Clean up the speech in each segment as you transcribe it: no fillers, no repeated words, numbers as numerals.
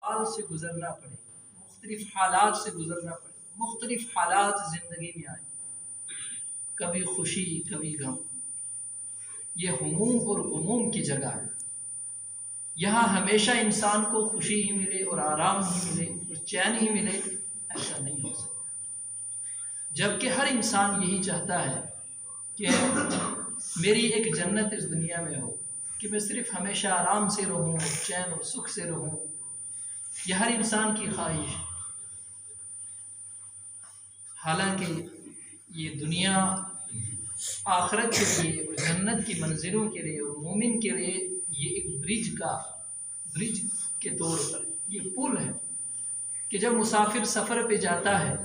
حال سے گزرنا پڑے، مختلف حالات سے گزرنا پڑے، مختلف حالات زندگی میں آئے، کبھی خوشی کبھی غم، یہ ہموم اور غموم کی جگہ ہے۔ یہاں ہمیشہ انسان کو خوشی ہی ملے اور آرام ہی ملے اور چین ہی ملے، ایسا نہیں ہو سکتا۔ جبکہ ہر انسان یہی چاہتا ہے کہ میری ایک جنت اس دنیا میں ہو، کہ میں صرف ہمیشہ آرام سے رہوں، چین اور سکھ سے رہوں، یہ ہر انسان کی خواہش ہے۔ حالانکہ یہ دنیا آخرت کے لیے اور جنت کی منزلوں کے لیے اور مومن کے لیے یہ ایک برج کے طور پر یہ پل ہے کہ جب مسافر سفر پہ جاتا ہے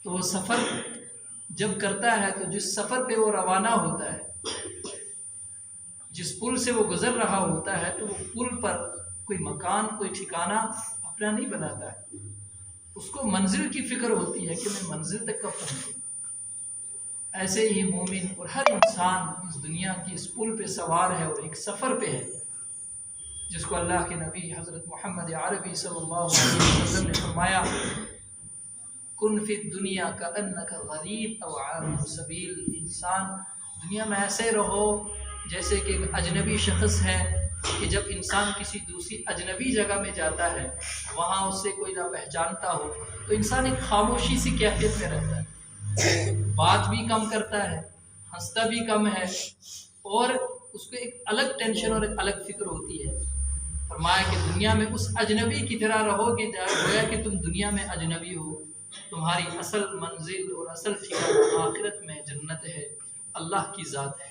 تو وہ سفر جب کرتا ہے تو جس سفر پہ وہ روانہ ہوتا ہے، جس پل سے وہ گزر رہا ہوتا ہے، تو وہ پل پر کوئی مکان کوئی ٹھکانہ اپنا نہیں بناتا ہے، اس کو منزل کی فکر ہوتی ہے کہ میں منزل تک کب پہنچوں۔ ایسے ہی مومن اور ہر انسان اس دنیا کی اس پل پہ سوار ہے اور ایک سفر پہ ہے، جس کو اللہ کے نبی حضرت محمد عربی صلی اللہ علیہ وسلم نے فرمایا، کن فی الدنیا کأنک غریب او عابر سبیل۔ انسان دنیا میں ایسے رہو جیسے کہ ایک اجنبی شخص ہے، کہ جب انسان کسی دوسری اجنبی جگہ میں جاتا ہے، وہاں اس سے کوئی نہ پہچانتا ہو، تو انسان ایک خاموشی سی کیفیت میں رہتا ہے، بات بھی کم کرتا ہے، ہنستا بھی کم ہے، اور اس کو ایک الگ ٹینشن اور ایک الگ فکر ہوتی ہے۔ فرمایا کہ دنیا میں اس اجنبی کی طرح رہو گے گویا کہ تم دنیا میں اجنبی ہو، تمہاری اصل منزل اور اصل ٹھکانہ آخرت میں جنت ہے، اللہ کی ذات ہے۔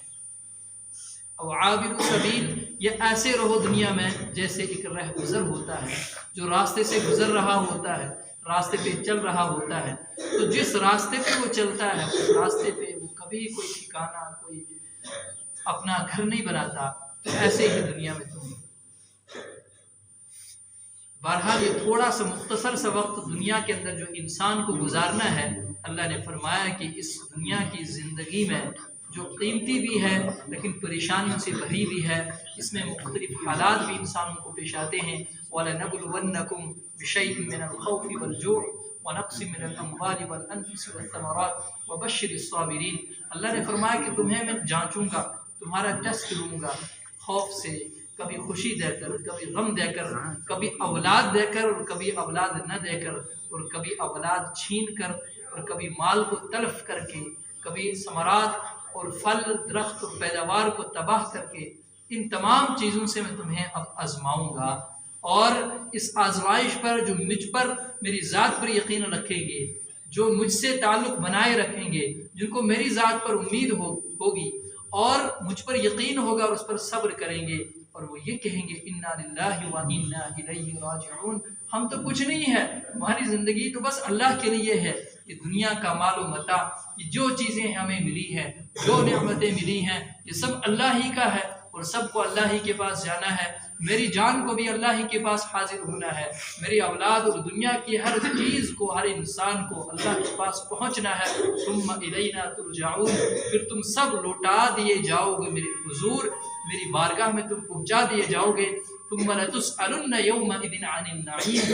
او عابر سبیل، یہ ایسے رہو دنیا میں جیسے ایک رہ گزر ہوتا ہے جو راستے سے گزر رہا ہوتا ہے، راستے پہ چل رہا ہوتا ہے، تو جس راستے پہ وہ چلتا ہے اس راستے پہ وہ کبھی کوئی ٹھکانہ کوئی اپنا گھر نہیں بناتا، تو ایسے ہی دنیا میں تم۔ بہرحال یہ تھوڑا سا مختصر سا وقت دنیا کے اندر جو انسان کو گزارنا ہے، اللہ نے فرمایا کہ اس دنیا کی زندگی میں جو قیمتی بھی ہے لیکن پریشانیوں سے بھری بھی ہے، اس میں مختلف حالات بھی انسانوں کو پیش آتے ہیں۔ وَلَنَبْلُوَنَّكُمْ بِشَيْءٍ مِّنَ الْخَوْفِ وَالْجُوعِ وَنَقْصٍ مِّنَ الْأَمْوَالِ وَالْأَنفُسِ وَالثَّمَرَاتِ وَبَشِّرِ الصَّابِرِينَ۔ اللہ نے فرمایا کہ تمہیں میں جانچوں گا، تمہارا ٹیسٹ لوں گا، خوف سے، کبھی خوشی دے کر، کبھی غم دے کر، کبھی اولاد دے کر اور کبھی اولاد نہ دے کر، اور کبھی اولاد چھین کر اور کبھی مال کو تلف کر کے، کبھی ثمرات اور پھل درخت اور پیداوار کو تباہ کر کے، ان تمام چیزوں سے میں تمہیں اب آزماؤں گا۔ اور اس آزمائش پر جو مجھ پر میری ذات پر یقین رکھیں گے، جو مجھ سے تعلق بنائے رکھیں گے، جن کو میری ذات پر امید ہوگی اور مجھ پر یقین ہوگا اور اس پر صبر کریں گے، اور وہ یہ کہیں گے انا للہ و انا الیہ راجعون، ہم تو کچھ نہیں ہے، ہماری زندگی تو بس اللہ کے لیے ہے۔ یہ دنیا کا مال و متاع، یہ جو چیزیں ہمیں ملی ہیں، جو نعمتیں ملی ہیں، یہ سب اللہ ہی کا ہے اور سب کو اللہ ہی کے پاس جانا ہے۔ میری جان کو بھی اللہ ہی کے پاس حاضر ہونا ہے، میری اولاد اور دنیا کی ہر چیز کو، ہر انسان کو اللہ کے پاس پہنچنا ہے۔ ثم الینا ترجعون، پھر تم سب لوٹا دیے جاؤ گے میرے حضور، میری بارگاہ میں تم پہنچا دیے جاؤ گے۔ ثم لتسألن یومئذ عن النعیم،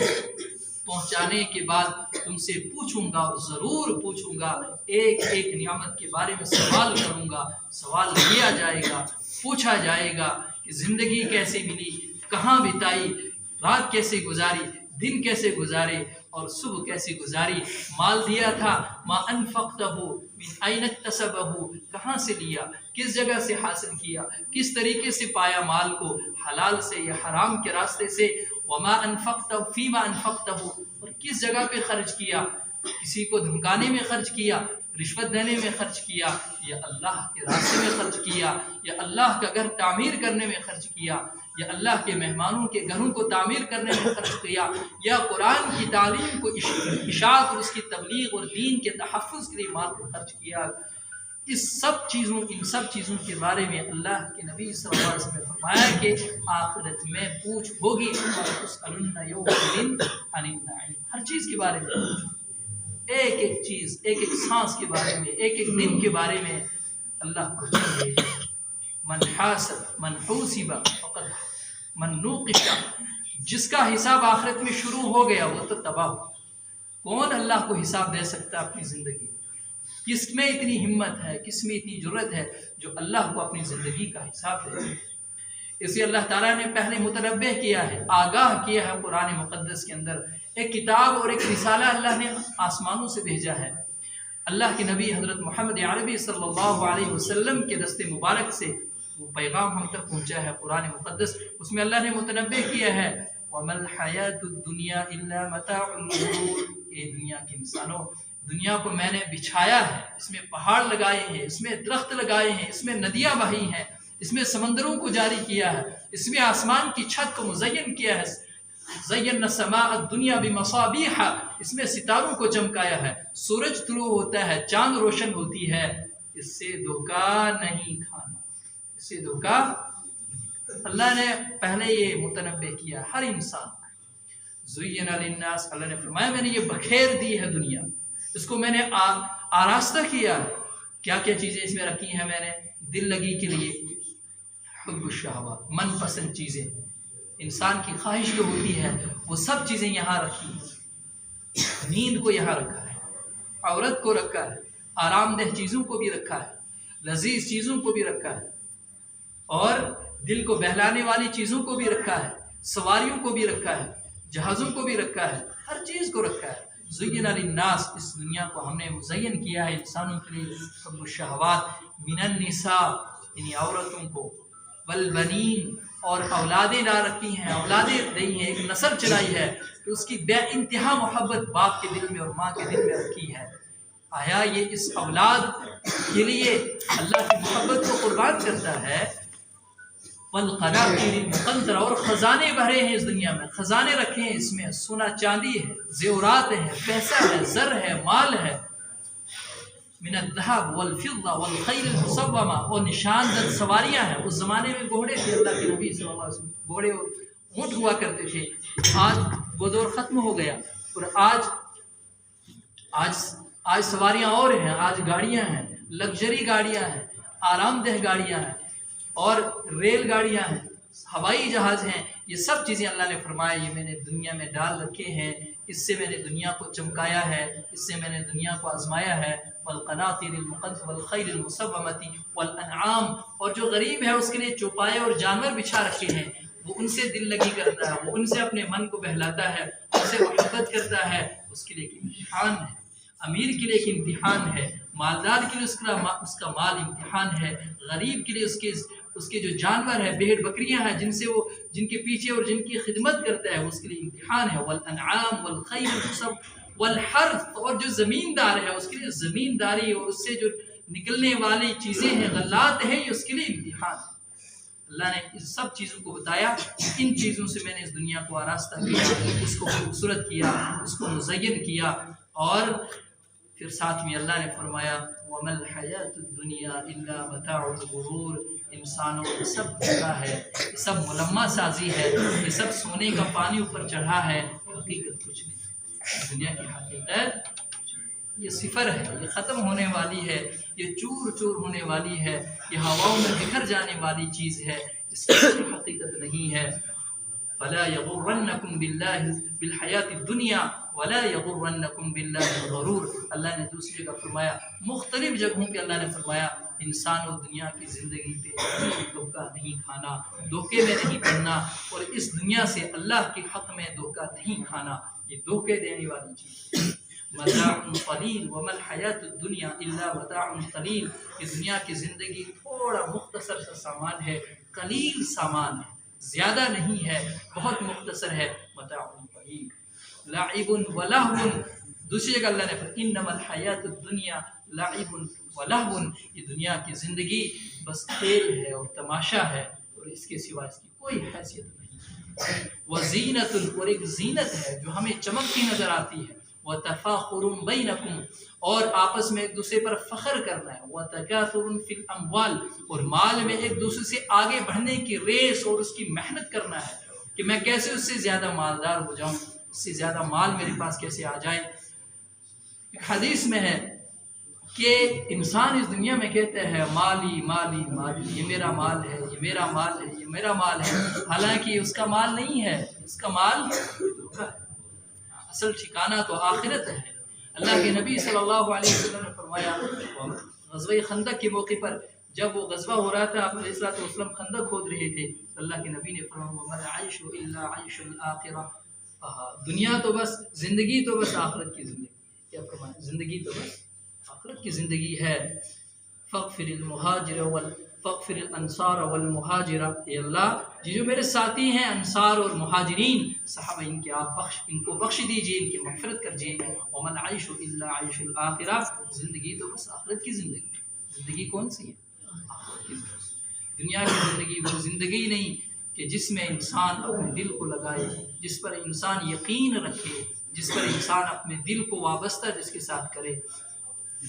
پہنچانے کے بعد تم سے پوچھوں گا اور ضرور پوچھوں گا، ایک ایک نعمت کے بارے میں سوال کروں گا، سوال کیا جائے گا، پوچھا جائے گا کہ زندگی کیسے ملی، کہاں بتائی، رات کیسے گزاری، دن کیسے گزارے اور صبح کیسے گزاری، مال دیا تھا ما انفقتہ من این اکتسبہ، کہاں سے لیا، کس جگہ سے حاصل کیا، کس طریقے سے پایا مال کو، حلال سے یا حرام کے راستے سے، وما انفقتہ فیما انفقتہ، اور کس جگہ پہ خرچ کیا، کسی کو دھمکانے میں خرچ کیا، رشوت دینے میں خرچ کیا، یا اللہ کے راستے میں خرچ کیا، یا اللہ کا گھر تعمیر کرنے میں خرچ کیا، یا اللہ کے مہمانوں کے گھروں کو تعمیر کرنے میں خرچ کیا، یا قرآن کی تعلیم کو اشاعت اور اس کی تبلیغ اور دین کے تحفظ کے لیے مال کو خرچ کیا۔ ان سب چیزوں کے بارے میں اللہ کے نبی صلی اللہ علیہ وسلم نے فرمایا کہ آخرت میں پوچھ ہوگی، تسألن یومئذ عن النعیم، ہر چیز کے بارے میں پوچھ، ایک ایک چیز، ایک ایک سانس کے بارے میں، ایک ایک دن کے بارے میں اللہ پوچھیں گے۔ من حاسب من حوسب فقد من نوقش جس کا حساب آخرت میں شروع ہو گیا وہ تو تباہ ہو۔ کون اللہ کو حساب دے سکتا اپنی زندگی؟ کس میں اتنی ہمت ہے، کس میں اتنی جرت ہے جو اللہ کو اپنی زندگی کا حساب دے؟ اسے اللہ تعالیٰ نے پہلے متنبہ کیا ہے، آگاہ کیا ہے قرآن مقدس کے اندر۔ ایک کتاب اور ایک رسالہ اللہ نے آسمانوں سے بھیجا ہے۔ اللہ کے نبی حضرت محمد عربی صلی اللہ علیہ وسلم کے دست مبارک سے وہ پیغام ہم تک پہنچا ہے قرآن مقدس۔ اس میں اللہ نے متنبہ کیا ہے وَمَا الْحَيَاةُ الدُّنْيَا إِلَّا مَتَاعُ الْغُرُورِ، اے دنیا کے انسانوں، دنیا کو میں نے بچھایا ہے، اس میں پہاڑ لگائے ہیں، اس میں درخت لگائے ہیں، اس میں ندیاں بہی ہیں، اس میں سمندروں کو جاری کیا ہے، اس میں آسمان کی چھت کو مزین کیا ہے، زینا السماء الدنیا بمصابیح، اس میں ستاروں کو چمکایا ہے، سورج طلوع ہوتا ہے، چاند روشن ہوتی ہے، اس سے دھوکہ نہیں کھانا، اس سے دھوکہ۔ اللہ نے پہلے یہ متنبہ کیا ہر انسان کو۔ زین للناس، اللہ نے فرمایا میں نے یہ بکھیر دی ہے دنیا، اس کو میں نے آراستہ کیا، کیا کیا چیزیں اس میں رکھی ہیں میں نے؟ دل لگی کے لیے حب الشہوات، من پسند چیزیں، انسان کی خواہش جو ہوتی ہے وہ سب چیزیں یہاں رکھی ہیں۔ نیند کو یہاں رکھا ہے، عورت کو رکھا ہے، آرام دہ چیزوں کو بھی رکھا ہے، لذیذ چیزوں کو بھی رکھا ہے، اور دل کو بہلانے والی چیزوں کو بھی رکھا ہے، سواریوں کو بھی رکھا ہے، جہازوں کو بھی رکھا ہے، ہر چیز کو رکھا ہے۔ زین للناس، اس دنیا کو ہم نے مزین کیا ہے انسانوں کے لیے، حب الشہوات، من النساء، یعنی عورتوں کو، والبنین، اور اولادیں لا رکھی ہیں، اولادیں دی ہیں، ایک نسل چلائی ہے کہ اس کی بے انتہا محبت باپ کے دل میں اور ماں کے دل میں رکھی ہے۔ آیا یہ اس اولاد کے لیے اللہ کی محبت کو قربان کرتا ہے؟ والقناطیر المقنطرہ، اور خزانے بھرے ہیں اس دنیا میں، خزانے رکھے ہیں اس میں، سونا چاندی ہے، زیورات ہیں، پیسہ ہے، زر ہے، مال ہے، من الذهب والفضة والخيل المصومة، اور نشان زد سواریاں ہیں۔ اس زمانے میں گھوڑے تھے، اللہ کے نبی صلی اللہ علیہ وسلم گھوڑے اور اونٹ ہوا کرتے تھے۔ آج وہ دور ختم ہو گیا، اور آج سواریاں اور ہیں، آج گاڑیاں ہیں، لگژری گاڑیاں ہیں، آرام دہ گاڑیاں ہیں، اور ریل گاڑیاں ہیں، ہوائی جہاز ہیں۔ یہ سب چیزیں اللہ نے فرمایا یہ میں نے دنیا میں ڈال رکھے ہیں، اس سے میں نے دنیا کو چمکایا ہے، اس سے میں نے دنیا کو آزمایا ہے۔ والقناطیر المقنطرة والخیل المصومة والانعام، اور جو غریب ہے اس کے لیے چوپائے اور جانور بچھا رکھے ہیں، وہ ان سے دل لگی کرتا ہے، وہ ان سے اپنے من کو بہلاتا ہے، ان سے محبت کرتا ہے، اس کے لیے ایک امتحان ہے۔ امیر کے لیے ایک امتحان ہے، مالدار کے لیے اس کا مال امتحان ہے، غریب کے لیے اس کے جو جانور ہے، بھیڑ بکریاں ہیں جن کے پیچھے اور جن کی خدمت کرتا ہے، اس کے لیے امتحان ہے۔ والانعام والخیل والحرث، اور جو زمیندار ہے اس کے لیے زمینداری اور اس سے جو نکلنے والی چیزیں ہیں، غلات ہیں، یہ اس کے لیے امتحان ہے۔ اللہ نے ان سب چیزوں کو بتایا، ان چیزوں سے میں نے اس دنیا کو آراستہ کیا، اس کو خوبصورت کیا، اس کو مزین کیا، اور پھر ساتھ میں اللہ نے فرمایا وَمَا الْحَيَاةُ الدُّنْيَا إِلَّا مَتَاعُ الْغُرُورِ، انسانوں یہ سب دھوکا ہے، یہ سب ملمہ سازی ہے، یہ سب سونے کا پانی اوپر چڑھا ہے، حقیقت کچھ نہیں۔ دنیا کی حقیقت یہ صفر ہے، یہ ختم ہونے والی ہے، یہ چور چور ہونے والی ہے، یہ ہواؤں میں بکھر جانے والی چیز ہے، اس کی کوئی حقیقت نہیں ہے۔ فَلَا يَغُرَّنَّكُمْ بِالْحَيَاةِ الدُّنْيَا وَلَا يَغُرَّنَّكُمْ بِاللَّهِ الْغَرُورُ۔ اللہ نے دوسری جگہ فرمایا، مختلف جگہوں پہ اللہ نے فرمایا انسان اور دنیا کی زندگی پہ دھوکہ نہیں کھانا، دھوکے میں نہیں پڑنا، اور اس دنیا سے اللہ کے حق میں دھوکہ نہیں کھانا، یہ دھوکے دینے والی چیز۔ متاع قلیل وما الحیاۃ الدنیا الا متاع قلیل، یہ دنیا کی زندگی تھوڑا مختصر سا سامان ہے، قلیل سامان ہے، زیادہ نہیں ہے، بہت مختصر ہے۔ متاع قلیل لعب ولہو، دوسری جگہ اللہ نے فرمایا انما الحیاۃ الدنیا لعب ولہو، یہ دنیا کی زندگی بس کھیل ہے اور تماشا ہے، اور اس کے سوا اس کی کوئی حیثیت نہیں۔ وزینت، اور ایک زینت ہے جو ہمیں چمکتی نظر آتی ہے۔ وتفاخر بینکم، اور آپس میں ایک دوسرے پر فخر کرنا ہے۔ وتکاثر فی الاموال، اور مال میں ایک دوسرے سے آگے بڑھنے کی ریس اور اس کی محنت کرنا ہے کہ میں کیسے اس سے زیادہ مالدار ہو جاؤں، اس سے زیادہ مال میرے پاس کیسے آ جائے۔ ایک حدیث میں ہے کہ انسان اس دنیا میں کہتا ہے مالی مالی مالی، یہ میرا مال ہے، یہ یہ میرا مال ہے، یہ میرا مال ہے، حالانکہ یہ اس کا مال نہیں ہے، اس کا مال دھوکا ہے۔ اصل ٹھکانہ تو آخرت ہے۔ اللہ کے نبی صلی اللہ علیہ وسلم نے فرمایا غزوہ خندق کے موقع پر جب وہ غزوہ ہو رہا تھا، آپ علیہ الصلوۃ والسلام خندق کھود رہے تھے، تو اللہ کے نبی نے فرمایا وَمَا الْعَيْشُ إِلَّا عَيْشُ الْآخِرَةِ، دنیا تو بس زندگی تو بس آخرت کی زندگی، کیا فرمایا، زندگی تو بس آخرت کی زندگی ہے۔ فَاغْفِرِ الْمُهَاجِرَ فَاغْفِرِ الْأَنصَارَ وَالْمُهَاجِرَ، اے اللہ جو میرے ساتھی ہیں انصار اور مہاجرین صحابہ، ان کو بخش دیجئے، ان کی مغفرت کریجئے۔ وَمَا الْعَيْشُ إِلَّا عَيْشُ الْآخِرَةِ، زندگی تو بس آخرت کی زندگی۔ زندگی کون سی ہے؟ آخرت کی زندگی۔ دنیا کی زندگی وہ زندگی نہیں کہ جس میں انسان اپنے دل کو لگائے، جس پر انسان یقین رکھے، جس پر انسان اپنے دل کو وابستہ جس کے ساتھ کرے۔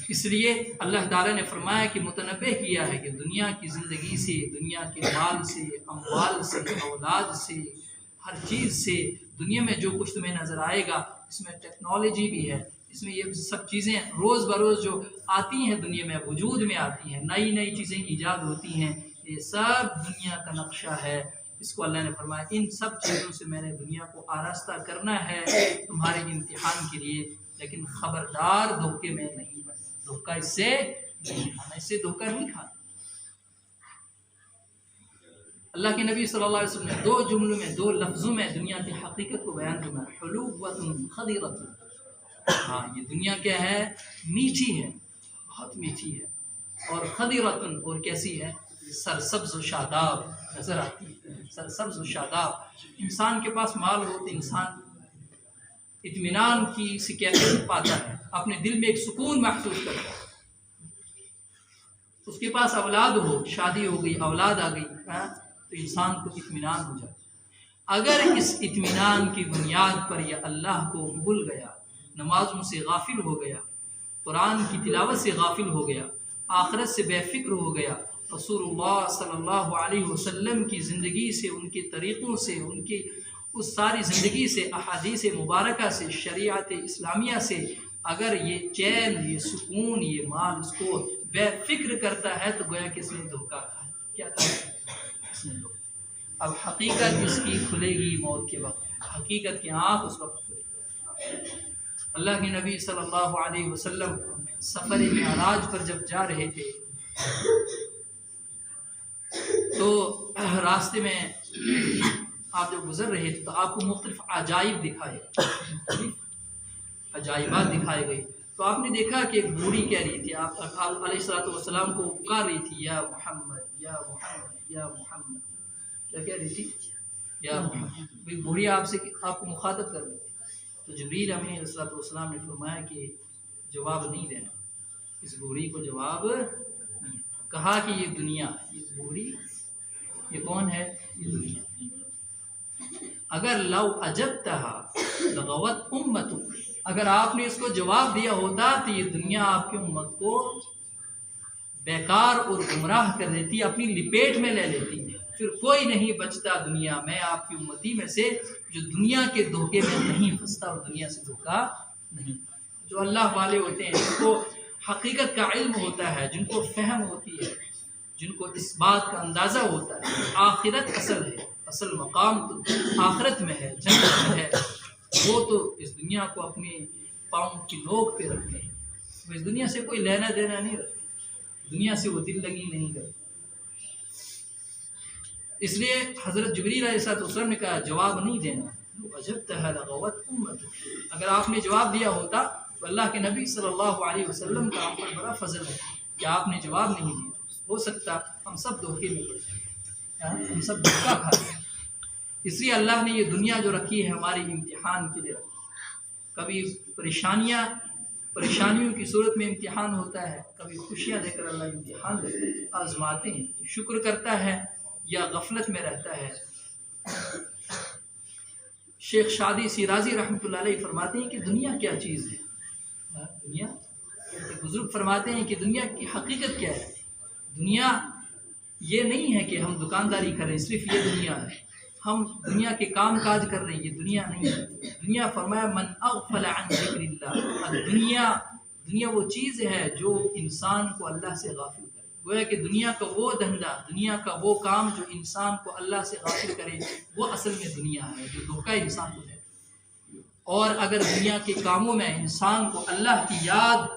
اس لیے اللہ تعالیٰ نے فرمایا کہ متنبہ کیا ہے کہ دنیا کی زندگی سے، دنیا کے مال سے، اموال سے، اولاد سے، ہر چیز سے، دنیا میں جو کچھ تمہیں نظر آئے گا، اس میں ٹیکنالوجی بھی ہے، اس میں یہ سب چیزیں روز بروز جو آتی ہیں دنیا میں، وجود میں آتی ہیں، نئی نئی چیزیں ایجاد ہوتی ہیں، یہ سب دنیا کا نقشہ ہے۔ اس کو اللہ نے فرمایا ان سب چیزوں سے میں نے دنیا کو آراستہ کرنا ہے تمہارے امتحان کے لیے، لیکن خبردار دھوکے میں نہیں پڑنا، دھوکہ اس سے نہیں کھانا، اس سے دھوکہ نہیں کھانا۔ اللہ کے نبی صلی اللہ علیہ وسلم نے دو جملوں میں، دو لفظوں میں دنیا کی حقیقت کو بیان کرنا، حلوۃ خضرۃ۔ ہاں یہ دنیا کیا ہے؟ میٹھی ہے، بہت میٹھی ہے، اور خضرۃ، اور کیسی ہے؟ سرسبز و شاداب نظر آتی ہے، سرسبز و شاداب۔ انسان کے پاس مال ہو تو انسان اطمینان کی سی کیفیت پاتا ہے، اپنے دل میں ایک سکون محسوس کرتا ہے۔ اس کے پاس اولاد ہو، شادی ہو گئی، اولاد آ گئی تو انسان کو اطمینان ہو جاتا ہے۔ اگر اس اطمینان کی بنیاد پر یہ اللہ کو بھول گیا، نمازوں سے غافل ہو گیا، قرآن کی تلاوت سے غافل ہو گیا، آخرت سے بے فکر ہو گیا، رسول اللہ صلی اللہ علیہ وسلم کی زندگی سے، ان کے طریقوں سے، ان کی اس ساری زندگی سے، احادیث مبارکہ سے، شریعت اسلامیہ سے اگر یہ چین، یہ سکون، یہ مال اس کو بے فکر کرتا ہے تو گویا کہ اس نے دھوکہ کھایا۔ کیا کہا اس نے؟ دھوکہ۔ اب حقیقت اس کی کھلے گی موت کے وقت، حقیقت کی آنکھ اس وقت کھلے گی۔ اللہ کے نبی صلی اللہ علیہ وسلم سفر معراج پر جب جا رہے تھے تو راستے میں آپ جب گزر رہے تھے تو آپ کو مختلف عجائب دکھائے، عجائبات دکھائے گئے، تو آپ نے دیکھا کہ ایک بوڑھی کہہ رہی تھی، آپ علیہ الصلوۃ والسلام کو پکار رہی تھی، یا محمد یا محمد یا محمد۔ کیا کہہ رہی تھی؟ یا محمد۔ بوڑھی آپ کو مخاطب کر رہی تھی، تو جبریل امین علیہ الصلوۃ والسلام نے فرمایا کہ جواب نہیں دینا، اس بوڑھی کو جواب نہیں۔ کہا کہ یہ دنیا، یہ بوڑھی، یہ کون ہے؟ یہ دنیا۔ اگر لو اجبتها لغوت امتک، اگر آپ نے اس کو جواب دیا ہوتا تو یہ دنیا آپ کی امت کو بیکار اور گمراہ کر دیتی، اپنی لپیٹ میں لے لیتی، پھر کوئی نہیں بچتا دنیا میں آپ کی امتی میں سے جو دنیا کے دھوکے میں نہیں پھنستا اور دنیا سے دھوکا نہیں۔ جو اللہ والے ہوتے ہیں، جن کو حقیقت کا علم ہوتا ہے، جن کو فہم ہوتی ہے، جن کو اس بات کا اندازہ ہوتا ہے آخرت اصل ہے، اصل مقام تو آخرت میں ہے، جنت میں ہے، وہ تو اس دنیا کو اپنے پاؤں کی نوک پہ رکھتے ہیں، وہ اس دنیا سے کوئی لینا دینا نہیں رکھتے، دنیا سے وہ دل لگی نہیں کرتے۔ اس لیے حضرت جبریل علیہ السلام نے کہا جواب نہیں دینا، اجبتها لغوت امتک، اگر آپ نے جواب دیا ہوتا تو اللہ کے نبی صلی اللہ علیہ وسلم کا آپ پر بڑا فضل ہے کہ آپ نے جواب نہیں دیا، ہو سکتا ہم سب دھوکے میں پڑ جائیں، ہم سب دھوکہ کھا جائیں۔ اس لیے اللہ نے یہ دنیا جو رکھی ہے ہماری امتحان کے لیے رکھی، کبھی پریشانیوں کی صورت میں امتحان ہوتا ہے، کبھی خوشیاں دے کر اللہ امتحان آزماتے ہیں، شکر کرتا ہے یا غفلت میں رہتا ہے۔ شیخ شادی شیرازی رحمۃ اللہ علیہ فرماتے ہیں کہ دنیا کیا چیز ہے؟ دنیا، بزرگ فرماتے ہیں کہ دنیا کی حقیقت کیا ہے؟ دنیا یہ نہیں ہے کہ ہم دکانداری کر رہے ہیں، صرف یہ دنیا ہے، ہم دنیا کے کام کاج کر رہے ہیں، یہ دنیا نہیں ہے۔ دنیا فرمایا من اغفل عن ذکر اللہ، دنیا وہ چیز ہے جو انسان کو اللہ سے غافل کرے۔ گویا کہ دنیا کا وہ دھندا، دنیا کا وہ کام جو انسان کو اللہ سے غافل کرے، وہ اصل میں دنیا ہے جو دھوکہ انسان کو ہے۔ اور اگر دنیا کے کاموں میں انسان کو اللہ کی یاد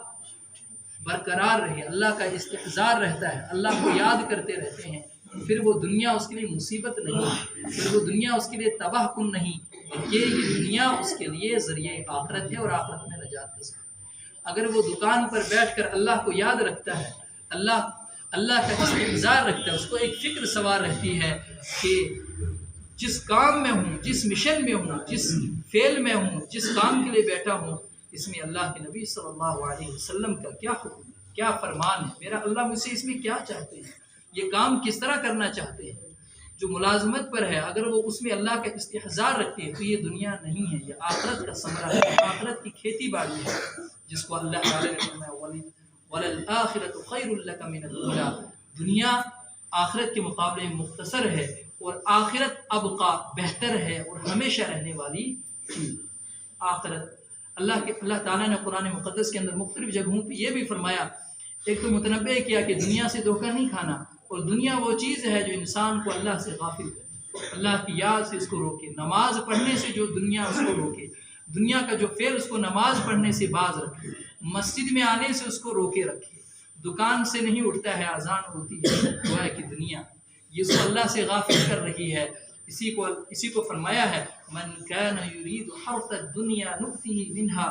برقرار رہے، اللہ کا استحضار رہتا ہے، اللہ کو یاد کرتے رہتے ہیں، پھر وہ دنیا اس کے لیے مصیبت نہیں، پھر وہ دنیا اس کے لیے تباہ کن نہیں، بلکہ یہ دنیا اس کے لیے ذریعہ آخرت ہے اور آخرت میں نجات کا ذریعہ۔ اگر وہ دکان پر بیٹھ کر اللہ کو یاد رکھتا ہے، اللہ کا استحضار رکھتا ہے، اس کو ایک فکر سوار رہتی ہے کہ جس کام میں ہوں، جس مشن میں ہوں، جس فعل میں ہوں، جس کام کے لیے بیٹھا ہوں، اس میں اللہ کے نبی صلی اللہ علیہ وسلم کا کیا حکم ہے، کیا فرمان ہے، میرا اللہ مجھ سے اس میں کیا چاہتے ہیں، یہ کام کس طرح کرنا چاہتے ہیں۔ جو ملازمت پر ہے اگر وہ اس میں اللہ کا استحضار رکھتے ہیں تو یہ دنیا نہیں ہے، یہ آخرت کا ثمرہ ہے، آخرت کی کھیتی باڑی ہے، جس کو اللہ تعالیٰ نے فرمایا وَلَلْآخِرَةُ خَيْرٌ لَكَ مِنَ الْأُولَىٰ، دنیا آخرت کے مقابلے میں مختصر ہے اور آخرت ابقا بہتر ہے اور ہمیشہ رہنے والی چیز آخرت۔ اللہ تعالیٰ نے قرآن مقدس کے اندر مختلف جگہوں پہ یہ بھی فرمایا، ایک تو متنبع کیا کہ دنیا سے دھوکہ نہیں کھانا، اور دنیا وہ چیز ہے جو انسان کو اللہ سے غافل کرے، اللہ کی یاد سے اس کو روکے، نماز پڑھنے سے جو دنیا اس کو روکے، دنیا کا جو فعل اس کو نماز پڑھنے سے باز رکھے، مسجد میں آنے سے اس کو روکے رکھے، دکان سے نہیں اٹھتا ہے اذان ہوتی ہے، وہ ہے کہ دنیا یہ اس کو اللہ سے غافل کر رہی ہے۔ اسی کو فرمایا ہے من کان یرید حرث الدنیا نؤتہ منہا،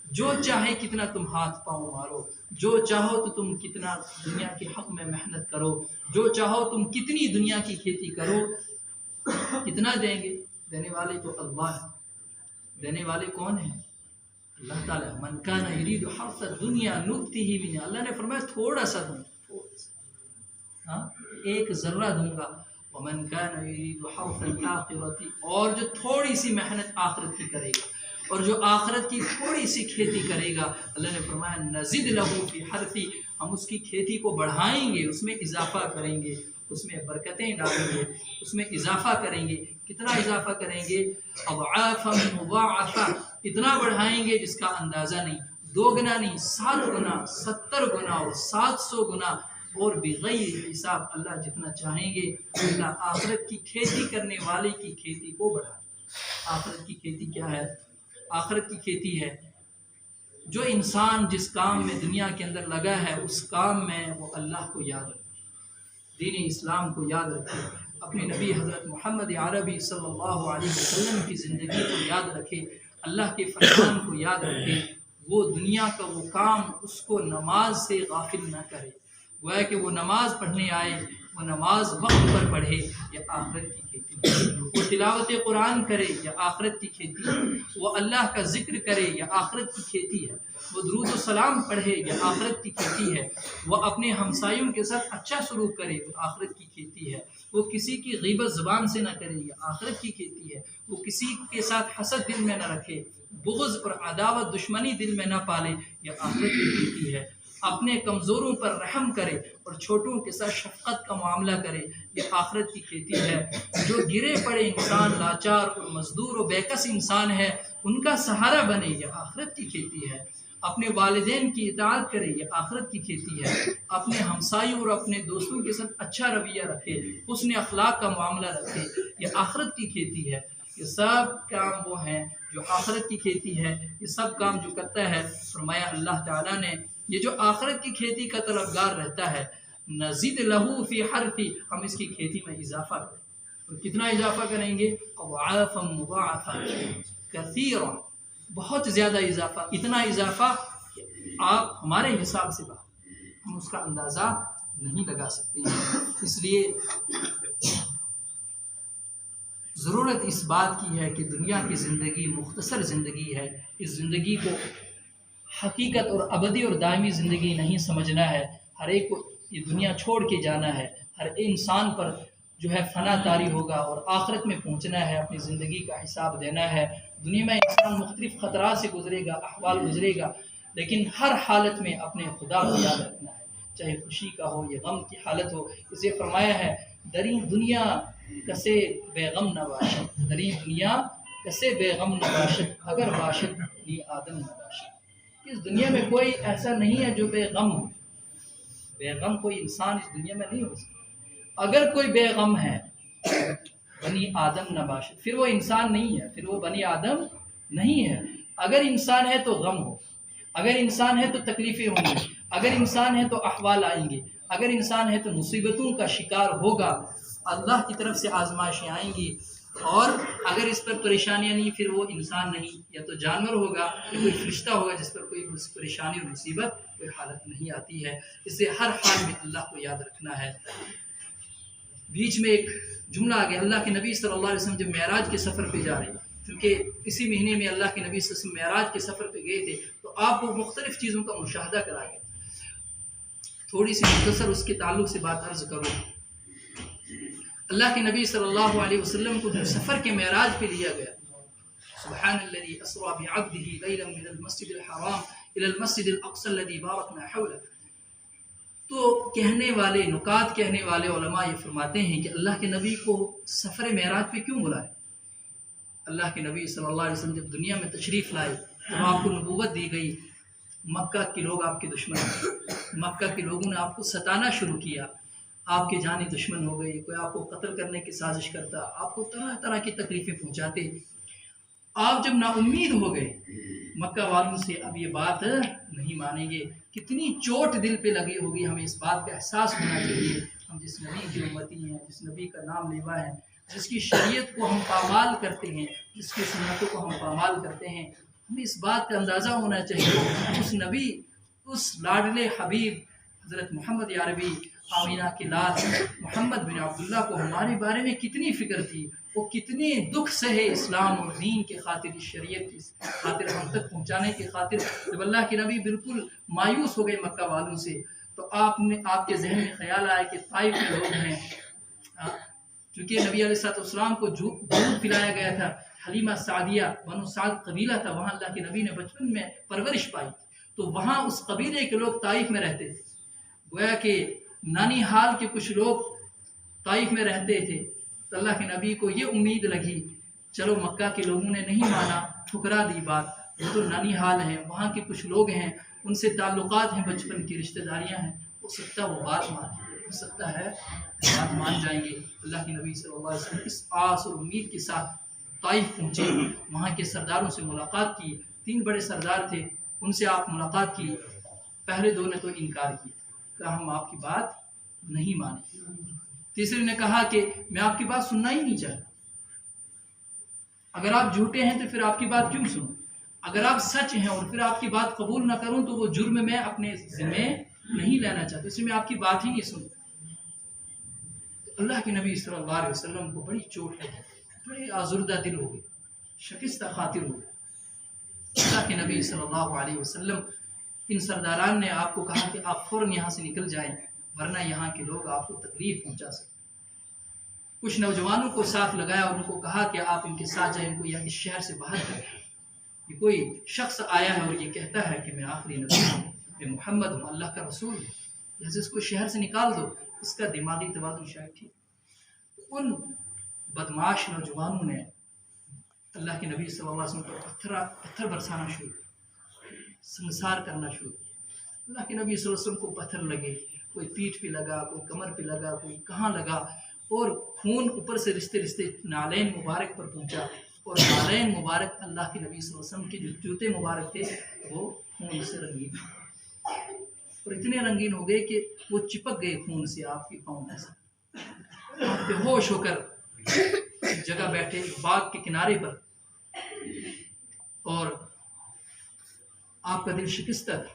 جو چاہے کتنا تم ہاتھ پاؤں مارو، جو چاہو تو تم کتنا دنیا کے حق میں محنت کرو، جو چاہو تم کتنی دنیا کی کھیتی کرو، کتنا دیں گے؟ دینے والے تو اللہ ہے۔ دینے والے کون ہیں؟ اللہ تعالیٰ۔ من کان یرید حرث الدنیا نؤتہ منہا، اللہ نے فرمایا تھوڑا سا دوں، ہاں ایک ذرہ دوں گا۔ ومن کان یرید حرث الآخرۃ، اور جو تھوڑی سی محنت آخرت کی کرے گا اور جو آخرت کی تھوڑی سی کھیتی کرے گا، اللہ نے فرمایا نزد لہ فی حرثی، ہم اس کی کھیتی کو بڑھائیں گے، اس میں اضافہ کریں گے، اس میں برکتیں ڈالیں گے، اس میں اضافہ کریں گے۔ کتنا اضافہ کریں گے؟ اضعافا مضاعفہ، اتنا بڑھائیں گے جس کا اندازہ نہیں، 2 گنا نہیں، 7 گنا، 70 گنا اور 700 گنا، اور بغیر حساب اللہ جتنا چاہیں گے۔ اللہ آخرت کی کھیتی کرنے والے کی کھیتی کو بڑھائے۔ آخرت کی کھیتی کیا ہے؟ آخرت کی کھیتی ہے جو انسان جس کام میں دنیا کے اندر لگا ہے اس کام میں وہ اللہ کو یاد رکھے، دین اسلام کو یاد رکھے، اپنے نبی حضرت محمد عربی صلی اللہ علیہ وسلم کی زندگی کو یاد رکھے، اللہ کے فرمان کو یاد رکھے، وہ دنیا کا وہ کام اس کو نماز سے غافل نہ کرے، گویا کہ وہ نماز پڑھنے آئے، وہ نماز وقت پر پڑھے، یا آخرت کی کھیتی ہے، وہ تلاوت قرآن کرے یا آخرت کی کھیتی ہے، وہ اللہ کا ذکر کرے یا آخرت کی کھیتی ہے، وہ درود و سلام پڑھے یا آخرت کی کھیتی ہے، وہ اپنے ہمسایوں کے ساتھ اچھا سلوک کرے وہ آخرت کی کھیتی ہے، وہ کسی کی غیبت زبان سے نہ کرے یا آخرت کی کھیتی ہے، وہ کسی کے ساتھ حسد دل میں نہ رکھے، بغض اور عداوت دشمنی دل میں نہ پالے یا آخرت کی کھیتی ہے، اپنے کمزوروں پر رحم کرے اور چھوٹوں کے ساتھ شفقت کا معاملہ کرے، یہ آخرت کی کھیتی ہے۔ جو گرے پڑے انسان، لاچار اور مزدور و بیکس انسان ہے، ان کا سہارا بنے، یہ آخرت کی کھیتی ہے۔ اپنے والدین کی اطاعت کرے، یہ آخرت کی کھیتی ہے۔ اپنے ہمسایوں اور اپنے دوستوں کے ساتھ اچھا رویہ رکھے، حسن اخلاق کا معاملہ رکھے، یہ آخرت کی کھیتی ہے۔ یہ سب کام وہ ہیں جو آخرت کی کھیتی ہے، یہ سب کام جو کرتا ہے، فرمایا اللہ تعالیٰ نے یہ جو آخرت کی کھیتی کا طلبگار رہتا ہے، نزید لہو فی حرثی، ہم اس کی کھیتی میں اضافہ کریں، اور کتنا اضافہ کریں گے؟ اضعافا مضاعفا کثیرا، بہت زیادہ اضافہ، اتنا اضافہ کہ آپ ہمارے حساب سے ہم اس کا اندازہ نہیں لگا سکتے ہیں۔ اس لیے ضرورت اس بات کی ہے کہ دنیا کی زندگی مختصر زندگی ہے، اس زندگی کو حقیقت اور ابدی اور دائمی زندگی نہیں سمجھنا ہے۔ ہر ایک کو یہ دنیا چھوڑ کے جانا ہے، ہر انسان پر جو ہے فنا طاری ہوگا اور آخرت میں پہنچنا ہے، اپنی زندگی کا حساب دینا ہے۔ دنیا میں انسان مختلف خطرات سے گزرے گا، احوال گزرے گا، لیکن ہر حالت میں اپنے خدا کو یاد رکھنا ہے، چاہے خوشی کا ہو یا غم کی حالت ہو۔ اسے فرمایا ہے دری دنیا کسے بے غم نہ باشد، دری دنیا کسے بے غم نہ باشد، اگر باشد نی آدم نہ باشد۔ اس دنیا میں کوئی ایسا نہیں ہے جو بے غم ہو، بے غم کوئی انسان اس دنیا میں نہیں ہو سکتا۔ اگر کوئی بے غم ہے بنی آدم نباشد، پھر وہ انسان نہیں ہے، پھر وہ بنی آدم نہیں ہے۔ اگر انسان ہے تو غم ہو، اگر انسان ہے تو تکلیفیں ہوں گی، اگر انسان ہے تو احوال آئیں گے، اگر انسان ہے تو مصیبتوں کا شکار ہوگا، اللہ کی طرف سے آزمائشیں آئیں گی، اور اگر اس پر پریشانیاں نہیں پھر وہ انسان نہیں، یا تو جانور ہوگا یا کوئی فرشتہ ہوگا جس پر کوئی پریشانی اور مصیبت کوئی حالت نہیں آتی ہے۔ اس سے ہر حال میں اللہ کو یاد رکھنا ہے۔ بیچ میں ایک جملہ آ گیا، اللہ کے نبی صلی اللہ علیہ وسلم جب معراج کے سفر پہ جا رہے ہیں، کیونکہ اسی مہینے میں اللہ کے نبی صلی اللہ علیہ وسلم معراج کے سفر پہ گئے تھے، تو آپ کو مختلف چیزوں کا مشاہدہ کرا گیا۔ تھوڑی سی مختصر اس کے تعلق سے بات عرض کروں۔ اللہ کے نبی صلی اللہ علیہ وسلم کو جو سفر کے معراج پہ لیا گیا، سبحان الذی اسری بعبدہ لیلا من المسجد الحرام الی المسجد الاقصی الذی بارکنا حولہ، تو کہنے والے نکات کہنے والے علماء یہ فرماتے ہیں کہ اللہ کے نبی کو سفر معراج پہ کیوں بلائے؟ اللہ کے نبی صلی اللہ علیہ وسلم جب دنیا میں تشریف لائے، جب آپ کو نبوت دی گئی، مکہ کے لوگ آپ کے دشمن ہیں، مکہ کے لوگوں نے آپ کو ستانا شروع کیا، آپ کے جانی دشمن ہو گئے، کوئی آپ کو قتل کرنے کی سازش کرتا، آپ کو طرح طرح کی تکلیفیں پہنچاتے۔ آپ جب نا امید ہو گئے مکہ والوں سے، اب یہ بات نہیں مانیں گے، کتنی چوٹ دل پہ لگی ہوگی، ہمیں اس بات کا احساس ہونا چاہیے، ہم جس نبی کی امتی ہیں، جس نبی کا نام لیوا ہے، جس کی شریعت کو ہم پامال کرتے ہیں، جس کی سنتوں کو ہم پامال کرتے ہیں، ہمیں اس بات کا اندازہ ہونا چاہیے، اس نبی، اس لاڈلے حبیب حضرت محمد عربی آمینہ کے لال محمد بن عبداللہ کو ہمارے بارے میں کتنی فکر تھی، وہ کتنے دکھ سہے اسلام اور دین کے خاطر، اس شریعت کی خاطر، ہم تک پہنچانے کی خاطر۔ جب اللہ کے نبی بالکل مایوس ہو گئے مکہ والوں سے، تو آپ کے ذہن میں خیال آیا کہ طائف کے لوگ ہیں، چونکہ نبی علیہ السلام کو دودھ پلایا گیا تھا، حلیمہ سعدیہ بنو سعد قبیلہ تھا، وہاں اللہ کے نبی نے بچپن میں پرورش پائی، تو وہاں اس قبیلے کے لوگ طائف میں رہتے تھے، گویا کہ نانی حال کے کچھ لوگ طائف میں رہتے تھے، تو اللہ کے نبی کو یہ امید لگی، چلو مکہ کے لوگوں نے نہیں مانا، ٹھکرا دی بات، وہ تو نانی حال ہیں، وہاں کے کچھ لوگ ہیں، ان سے تعلقات ہیں، بچپن کی رشتہ داریاں ہیں، ہو سکتا ہے وہ بات مان، ہو سکتا ہے بات مان جائیں گے۔ اللہ کے نبی صلی اللہ علیہ وسلم اس آس اور امید کے ساتھ طائف پہنچے، وہاں کے سرداروں سے ملاقات کی، 3 بڑے سردار تھے، ان سے آپ ملاقات کی، پہلے 2 نے تو انکار کیا، کہا ہم آپ کی بات نہیں مانیں، تیسرے نے کہا کہ میں آپ کی بات سننا ہی نہیں چاہتا، اگر آپ جھوٹے ہیں تو پھر آپ کی بات کیوں سنوں، اگر آپ سچ ہیں اور پھر آپ کی بات قبول نہ کروں تو وہ جرم میں اپنے ذمہ نہیں لینا چاہتا، اس لیے میں آپ کی بات ہی نہیں سنوں۔ اللہ کے نبی صلی اللہ علیہ وسلم کو بڑی چوٹ لگی، بڑے آزردہ دل ہو گئے، شکستہ خاطر ہو گئے۔ اللہ کے نبی صلی اللہ علیہ وسلم، ان سرداران نے آپ کو کہا کہ آپ فوراً یہاں سے نکل جائیں، ورنہ یہاں کے لوگ آپ کو تکلیف پہنچا سکتے۔ کچھ نوجوانوں کو ساتھ لگایا اور ان کو کہا کہ آپ ان کے ساتھ جائیں، ان کو اس شہر سے باہر کریں، یہ کوئی شخص آیا ہے اور یہ کہتا ہے کہ میں آخری نبی ہوں، میں محمد ہوں، اللہ کا رسول ہوں، جیسے اس کو شہر سے نکال دو، اس کا دماغی توازن شاید ٹھیک۔ ان بدمعاش نوجوانوں نے اللہ کے نبی صلی اللہ علیہ وسلم پر پتھر برسانا شروع، سنسار کرنا شروع۔ اللہ کے نبی صلی اللہ علیہ وسلم کو پتھر لگے، کوئی پیٹھ پہ لگا، کوئی کمر پہ لگا، کوئی کہاں لگا، اور خون اوپر سے رشتے رشتے نالین مبارک پر پہنچا، اور نالین مبارک اللہ کے نبی صلی اللہ علیہ وسلم کے جو جوتے مبارک تھے وہ خون سے رنگین، اور اتنے رنگین ہو گئے کہ وہ چپک گئے خون سے آپ کے پاؤں میں سے۔ آپ بے ہوش ہو کر ایک جگہ بیٹھے، ایک باغ کے کنارے پر، اور آپ کا دل شکستہ تھا۔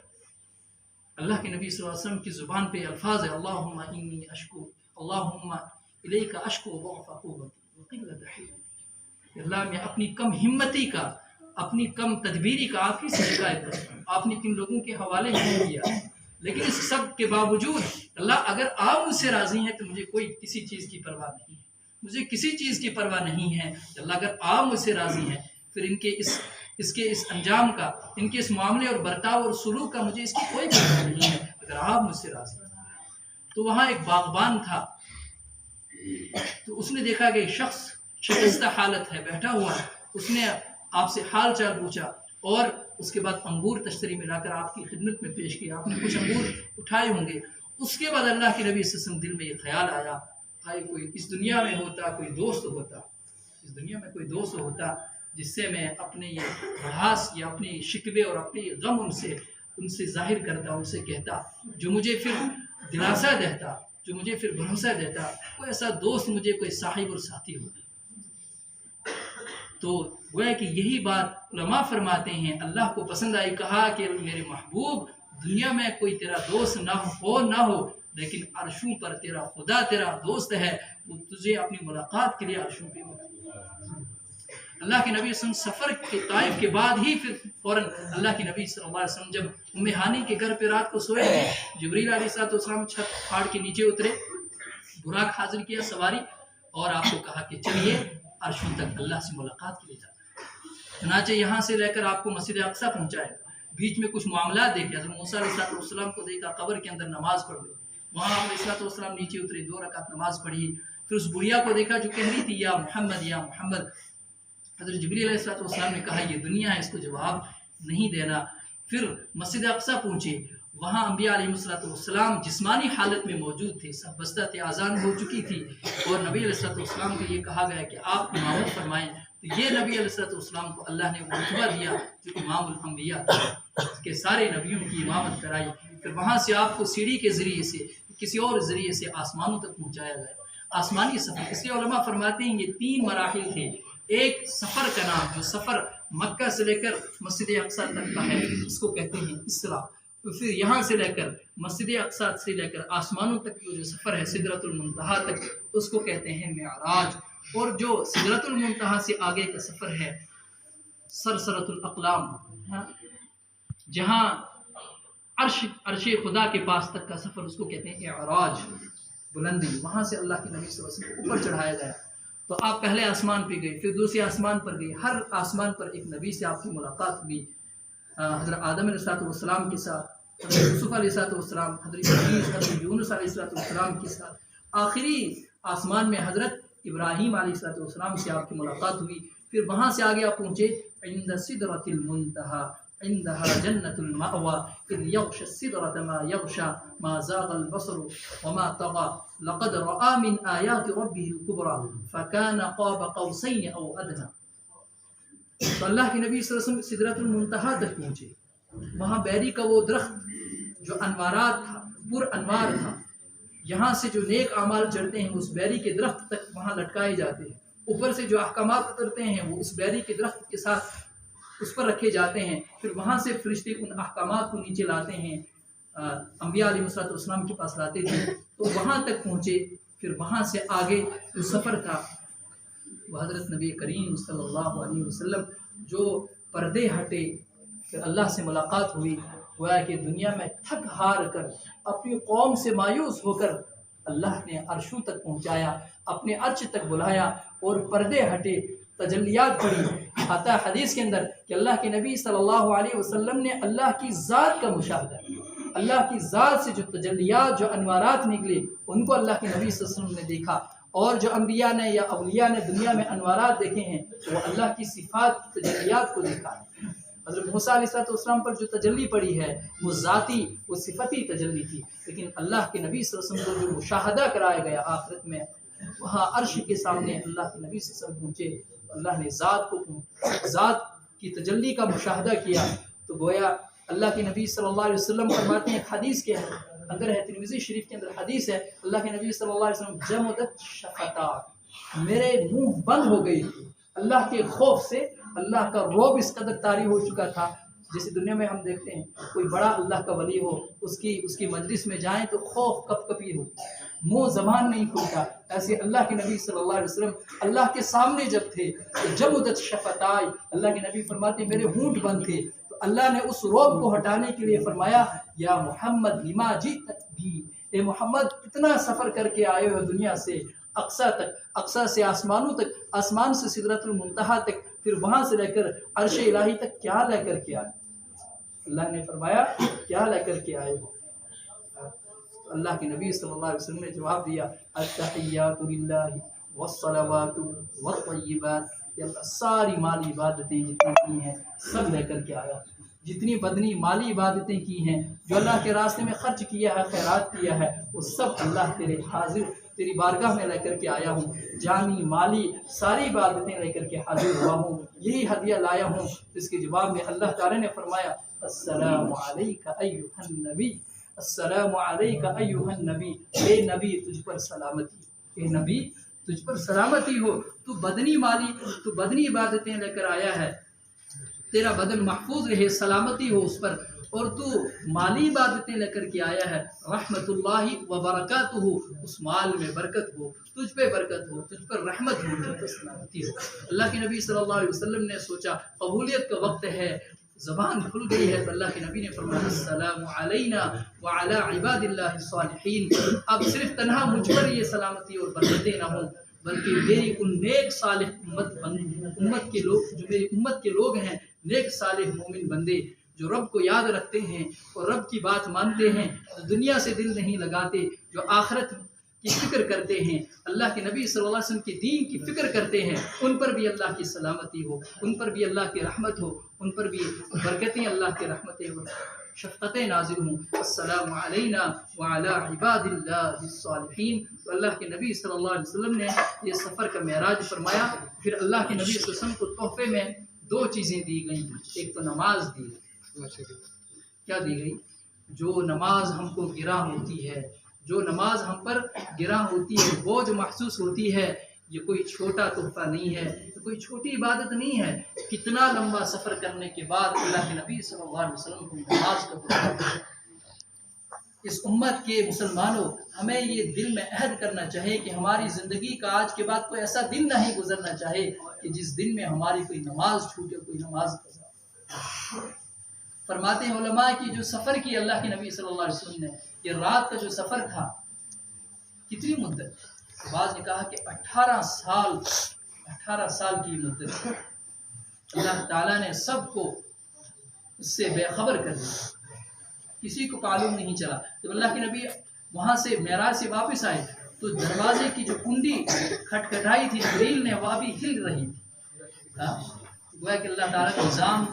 اللہ کے نبی صلی اللہ علیہ وسلم کی زبان پہ الفاظ ہے، اللہم انی اشکو، اللہم الیک اشکو ضعف قوتی وقلۃ حیلتی، اللہ میں اپنی کم ہمتی کا، اپنی کم تدبیری کا آپ ہی سے شکایت کرتا ہوں، آپ نے کن لوگوں کے حوالے نہیں کیا، لیکن اس سب کے باوجود اللہ اگر آپ مجھ سے راضی ہیں تو مجھے کوئی کسی چیز کی پرواہ نہیں ہے، مجھے کسی چیز کی پرواہ نہیں ہے۔ اللہ اگر آپ مجھ سے راضی ہیں پھر ان کے اس انجام کا، ان کے اس معاملے اور برتاؤ اور سلوک کا مجھے اس کی کوئی پرواہ نہیں ہے، اگر آپ مجھ سے راضی ہیں۔ تو وہاں ایک باغبان تھا، تو اس نے دیکھا کہ ایک شخص شکستہ حالت ہے، بیٹھا ہوا ہے، اس نے آپ سے حال چال پوچھا، اور اس کے بعد انگور تشتری میں لا کر آپ کی خدمت میں پیش کیا، آپ نے کچھ انگور اٹھائے ہوں گے، اس کے بعد اللہ کے نبی صلی اللہ علیہ وسلم دل میں یہ خیال آیا، بھائی کوئی اس دنیا میں ہوتا، کوئی دوست ہوتا، اس دنیا میں کوئی دوست ہوتا جس سے میں اپنے یہ بڑھاس یا اپنی شکوے اور اپنے غم ان سے ظاہر کرتا، ان سے کہتا، جو مجھے پھر دلاسا دیتا، جو مجھے پھر بھروسہ دیتا، کوئی ایسا دوست مجھے، کوئی صاحب اور ساتھی ہوتا۔ تو گویا کہ یہی بات علماء فرماتے ہیں اللہ کو پسند آئی، کہا کہ میرے محبوب دنیا میں کوئی تیرا دوست نہ ہو لیکن عرشوں پر تیرا خدا تیرا دوست ہے، وہ تجھے اپنی ملاقات کے لیے عرشوں پہ ہوگا۔ اللہ کے نبی صلی اللہ علیہ وسلم سفر کے طائف کے بعد ہی پھر فوراً اللہ کے نبی صلی اللہ علیہ وسلم جب ام ہانی کے گھر پہ رات کو سوئے، جبریل علیہ السلام چھت پھاڑ کے نیچے اترے، براق حاضر کیا سواری، اور آپ کو کہا کہ چلیے عرشوں تک اللہ سے ملاقات کے لیے جانا ہے۔ چنانچہ یہاں سے لے کر آپ کو مسجد اقصیٰ پہنچائے گا، بیچ میں کچھ معاملات دیکھے، حضرت موسیٰ علیہ السلام کو دیکھا قبر کے اندر نماز پڑھ گئے، وہاں آپ علیہ السلام نیچے اترے، 2 رکعت نماز پڑھی، پھر اس بڑھیا کو دیکھا جو کہہ رہی تھی یا محمد یا محمد۔ حضرت جبریل علیہ السلام نے کہا یہ دنیا ہے، اس کو جواب نہیں دینا۔ پھر مسجد اقصیٰ پہنچے، وہاں انبیاء علیہ السلام جسمانی حالت میں موجود تھے، سب بستہ تھے، اذان ہو چکی تھی، اور نبی علیہ السلام کو یہ کہا گیا کہ آپ امامت فرمائیں۔ تو یہ نبی علیہ السلام کو اللہ نے وہ رتبہ دیا جو امام الانبیاء کہ سارے نبیوں کی امامت کرائی۔ پھر وہاں سے آپ کو سیڑھی کے ذریعے سے کسی اور ذریعے سے آسمانوں تک پہنچایا گیا، آسمانی سفر۔ اس لیے علماء فرماتے ہیں یہ 3 مراحل تھے۔ ایک سفر کا نام، جو سفر مکہ سے لے کر مسجد اقصیٰ تک کا ہے، اس کو کہتے ہیں اسراء۔ تو پھر یہاں سے لے کر مسجد اقصیٰ سے لے کر آسمانوں تک جو سفر ہے سدرۃ المنتہا تک، اس کو کہتے ہیں معراج۔ اور جو سدرۃ المنتہا سے آگے کا سفر ہے سرسرۃ الاقلام، جہاں عرش خدا کے پاس تک کا سفر، اس کو کہتے ہیں اعراج، بلندی۔ وہاں سے اللہ کے نبی صلی اللہ علیہ وسلم کو اوپر چڑھایا گیا۔ تو آپ پہلے آسمان پہ گئے، پھر دوسرے آسمان پر گئے، ہر آسمان پر ایک نبی سے آپ کی ملاقات ہوئی، حضرت آدم علیہ السلام کے ساتھ، حضرت یوسف علیہ السلام، حضرت حضرت یونس علیہ السلام کے ساتھ، آخری آسمان میں حضرت ابراہیم علیہ السلام سے آپ کی ملاقات ہوئی۔ پھر وہاں سے آگے آپ پہنچے عند سدرۃ المنتہا عندها جنة المأوى إذ يغشى السدرة ما يغشى ما زاغ البصر وما طغى لقد رأى من آيات ربه الكبرى فكان قاب قوسين أو أدنى۔ تو اللہ کے نبی صلی اللہ علیہ وسلم سدرۃ المنتہا تک پہنچے، وہاں بیری کا وہ درخت جو انوارات تھا، پر انوار تھا، یہاں سے جو نیک اعمال چڑھتے ہیں اس بیری کے درخت تک وہاں لٹکائے جاتے ہیں، اوپر سے جو احکامات اترتے ہیں وہ اس بیری کے درخت کے ساتھ اس پر رکھے جاتے ہیں۔ پھر وہاں سے فرشتے ان احکامات کو نیچے لاتے ہیں، انبیاء علیہ السلام کے پاس لاتے تھے، تو وہاں تک پہنچے۔ پھر وہاں سے آگے جو سفر تھا وہ حضرت نبی کریم صلی اللہ علیہ وسلم جو پردے ہٹے، پھر اللہ سے ملاقات ہوئی، گویا کہ دنیا میں تھک ہار کر اپنی قوم سے مایوس ہو کر اللہ نے عرشوں تک پہنچایا، اپنے عرش تک بلایا، اور پردے ہٹے، تجلیات پڑھی۔ آتا ہے حدیث کے اندر کہ اللہ کے نبی صلی اللہ علیہ وسلم نے اللہ کی ذات کا مشاہدہ، اللہ کی ذات سے جو تجلیات، جو انوارات نکلے، ان کو اللہ کے نبی صلی اللہ علیہ وسلم نے دیکھا۔ اور جو انبیاء نے یا اولیاء نے دنیا میں انوارات دیکھے ہیں وہ اللہ کی صفات کی تجلیات کو دیکھا ہے۔ حضرت موسیٰ علیہ السلام پر جو تجلی پڑی ہے وہ ذاتی، وہ صفتی تجلی تھی، لیکن اللہ کے نبی صلی اللہ علیہ وسلم کو جو مشاہدہ کرایا گیا آخرت میں، وہاں عرش کے سامنے اللہ کے نبی صلی اللہ علیہ وسلم پہنچے، اللہ نے ذات کی تجلی کا مشاہدہ کیا۔ تو گویا اللہ کے نبی صلی اللہ علیہ وسلم فرماتے ہیں، ایک حدیث کے اندر ہے، ترمذی شریف کے اندر حدیث ہے، اللہ کے نبی صلی اللہ علیہ وسلم جمدت شفتا، میرے منہ بند ہو گئی تھی اللہ کے خوف سے، اللہ کا رعب اس قدر طاری ہو چکا تھا۔ جیسے دنیا میں ہم دیکھتے ہیں کوئی بڑا اللہ کا ولی ہو، اس کی مجلس میں جائیں تو خوف کپ کپی ہو، منہ زبان نہیں کھلتا، ایسے اللہ کے نبی صلی اللہ علیہ وسلم اللہ کے سامنے جب تھے تو جمدت شفتائی، اللہ کے نبی فرماتے میرے ہونٹ بند تھے، تو اللہ نے اس رعب کو ہٹانے کے لیے فرمایا یا محمد لما جئت بھی، اے محمد اتنا سفر کر کے آئے ہو دنیا سے اقصیٰ تک، اقصیٰ سے آسمانوں تک، آسمان سے سدرۃ المنتہا تک، پھر وہاں سے لے کر عرش الہی تک کیا لے کر کے آئے؟ اللہ نے فرمایا کیا لے کر کے آئے ہو؟ اللہ کے نبی صلی اللہ علیہ وسلم نے جواب دیا التحیات للہ والصلوات والطیبات، کہ اللہ ساری مالی عبادتیں جتنی ہیں سب لے کر کے آیا۔ جتنی بدنی مالی عبادتیں کی ہیں، جو اللہ کے راستے میں خرچ کیا ہے، خیرات کیا ہے، وہ سب اللہ تیری بارگاہ میں لے کر کے آیا ہوں، جانی مالی ساری عبادتیں لے کر کے حاضر ہوا ہوں، یہی ہدیہ لایا ہوں۔ اس کے جواب میں اللہ تعالیٰ نے فرمایا السلام علیک ایھا النبی، السلام علیک ایھا النبی، اے نبی تجھ پر سلامتی، اے نبی تجھ پر سلامتی ہو، تو بدنی عبادتیں لے کر آیا ہے، تیرا بدن محفوظ رہے، سلامتی ہو اس پر، اور تو مالی عبادتیں لے کر کے آیا ہے، رحمت اللہ و برکاتہ، اس مال میں برکت ہو، تجھ پہ برکت ہو، تجھ پر رحمت ہو، تجھ پر سلامتی ہو۔ اللہ کے نبی صلی اللہ علیہ وسلم نے سوچا قبولیت کا وقت ہے، زبان کھل گئی ہے، تو اللہ کے نبی نے فرمایا السلام علینا وعلی عباد اللہ الصالحین، اب صرف تنہا مجھ پر یہ سلامتی اور برکتیں نہ ہوں، بلکہ میری ان نیک صالح امت کے لوگ، جو میری امت کے لوگ ہیں، نیک صالح مومن بندے جو رب کو یاد رکھتے ہیں اور رب کی بات مانتے ہیں، جو دنیا سے دل نہیں لگاتے، جو آخرت کی فکر کرتے ہیں، اللہ کے نبی صلی اللہ علیہ وسلم کے دین کی فکر کرتے ہیں، ان پر بھی اللہ کی سلامتی ہو، ان پر بھی اللہ کی رحمت ہو، ان پر بھی برکتیں اللہ کی رحمتیں ہو، شفقتیں نازل ہوں۔ السلام علینا وعلی عباد اللہ الصالحین۔ تو اللہ کے نبی صلی اللہ علیہ وسلم نے یہ سفر کا معراج فرمایا، پھر اللہ کے نبی صلی اللہ علیہ وسلم کو تحفے میں دو چیزیں دی گئیں، ایک تو نماز دی گئی، کیا دی گئی؟ جو نماز ہم کو گراں ہوتی ہے، جو نماز ہم پر گراں ہوتی ہے، بوجھ محسوس ہوتی ہے، یہ کوئی چھوٹا تحفہ نہیں ہے، یہ کوئی چھوٹی عبادت نہیں ہے۔ کتنا لمبا سفر کرنے کے بعد اللہ کے نبی صلی اللہ علیہ وسلم کو نماز کا تحفہ۔ اس امت کے مسلمانوں، ہمیں یہ دل میں عہد کرنا چاہیے کہ ہماری زندگی کا آج کے بعد کوئی ایسا دن نہیں گزرنا چاہے کہ جس دن میں ہماری کوئی نماز چھوٹے، کوئی نماز قضا۔ فرماتے ہیں علماء کی جو سفر کی اللہ کے نبی صلی اللہ علیہ وسلم نے، یہ رات کا جو سفر تھا، کتنی مدت؟ بعض نے کہا کہ 18 سال کی مدت۔ اللہ تعالیٰ نے سب کو اس سے بے خبر کر دیا، کسی کو معلوم نہیں چلا۔ جب اللہ کے نبی وہاں سے معراج سے واپس آئے تو دروازے کی جو کنڈی کھٹکھٹائی تھی جبریل نے، وہ بھی ہل رہی تھی۔ گویا کہ اللہ تعالیٰ کا نظام،